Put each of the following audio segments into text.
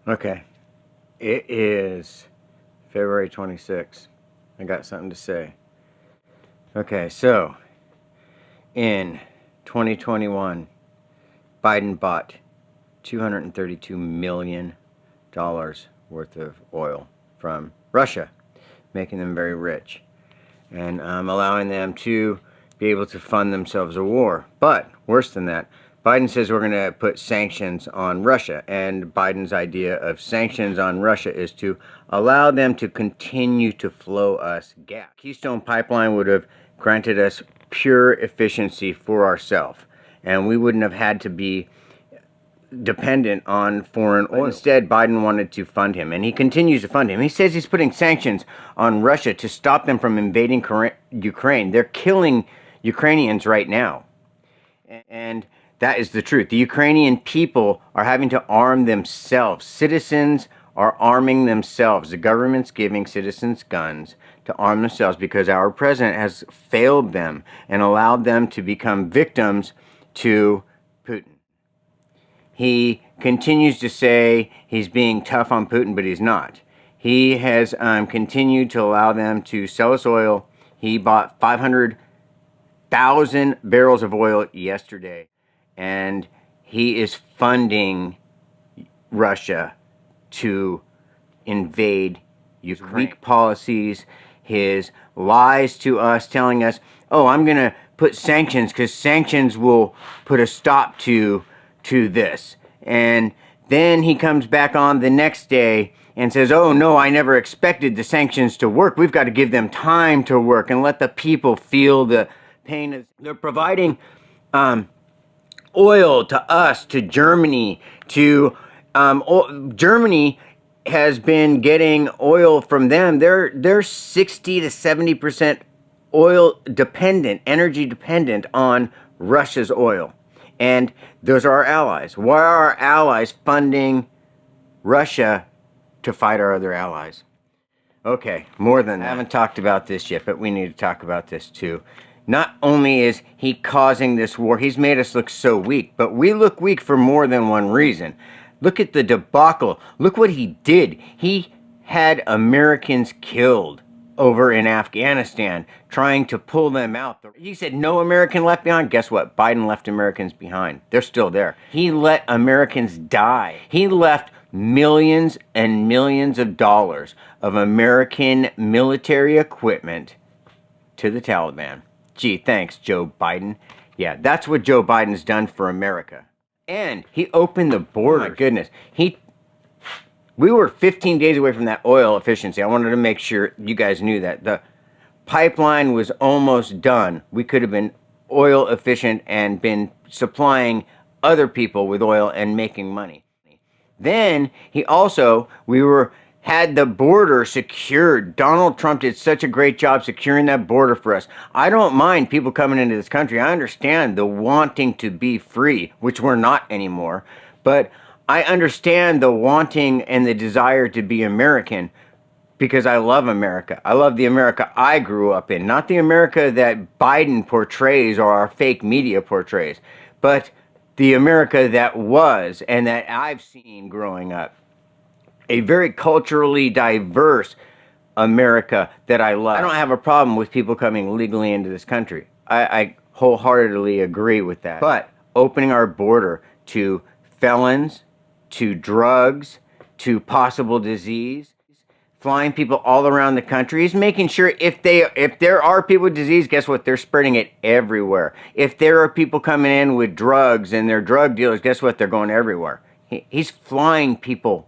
Okay, it is February 26th. I got something to say. Okay, so in 2021, Biden bought $232 million worth of oil from Russia, making them very rich and allowing them to be able to fund themselves a war. But worse than that, Biden says we're going to put sanctions on Russia, and Biden's idea of sanctions on Russia is to allow them to continue to flow us gas. Keystone Pipeline would have granted us pure efficiency for ourselves, and we wouldn't have had to be dependent on foreign oil. Instead, Biden wanted to fund him, and he continues to fund him. He says he's putting sanctions on Russia to stop them from invading Ukraine. They're killing Ukrainians right now, and that is the truth. The Ukrainian people are having to arm themselves. Citizens are arming themselves. The government's giving citizens guns to arm themselves because our president has failed them and allowed them to become victims to Putin. He continues to say he's being tough on Putin, but he's not. He has continued to allow them to sell us oil. He bought 500,000 barrels of oil yesterday, and he is funding Russia to invade Ukraine. His weak policies, his lies to us, telling us, oh, I'm going to put sanctions because sanctions will put a stop to this. And then he comes back on the next day and says, oh no, I never expected the sanctions to work. We've got to give them time to work and let the people feel the pain. They're providing oil to us, to Germany, to Germany has been getting oil from them. They're 60 to 70% oil dependent, energy dependent on Russia's oil. And those are our allies. Why are our allies funding Russia to fight our other allies? Okay, more than that. I haven't talked about this yet, but we need to talk about this too. Not only is he causing this war, he's made us look so weak, but we look weak for more than one reason. Look at the debacle. Look what he did. He had Americans killed over in Afghanistan, trying to pull them out. He said no American left behind. Guess what? Biden left Americans behind. They're still there. He let Americans die. He left millions and millions of dollars of American military equipment to the Taliban. Gee, thanks, Joe Biden. Yeah, that's what Joe Biden's done for America. And he opened the border. Oh my goodness. We were 15 days away from that oil efficiency. I wanted to make sure you guys knew that. The pipeline was almost done. We could have been oil efficient and been supplying other people with oil and making money. Then we had the border secured. Donald Trump did such a great job securing that border for us. I don't mind people coming into this country. I understand the wanting to be free, which we're not anymore. But I understand the wanting and the desire to be American because I love America. I love the America I grew up in, not the America that Biden portrays or our fake media portrays, but the America that was and that I've seen growing up. A very culturally diverse America that I love. I don't have a problem with people coming legally into this country. I wholeheartedly agree with that. But opening our border to felons, to drugs, to possible disease, flying people all around the country, is making sure if there are people with disease, guess what? They're spreading it everywhere. If there are people coming in with drugs and they're drug dealers, guess what? They're going everywhere. He's flying people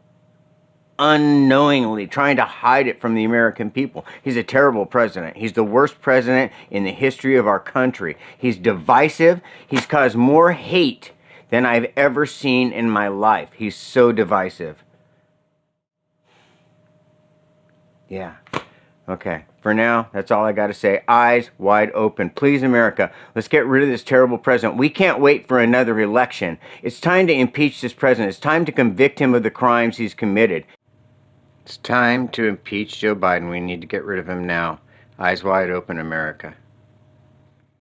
unknowingly, trying to hide it from the American people. He's a terrible president. He's the worst president in the history of our country. He's divisive. He's caused more hate than I've ever seen in my life. He's so divisive. Yeah. Okay. For now, that's all I got to say. Eyes wide open. Please, America, let's get rid of this terrible president. We can't wait for another election. It's time to impeach this president. It's time to convict him of the crimes he's committed. It's time to impeach Joe Biden. We need to get rid of him now. Eyes wide open, America.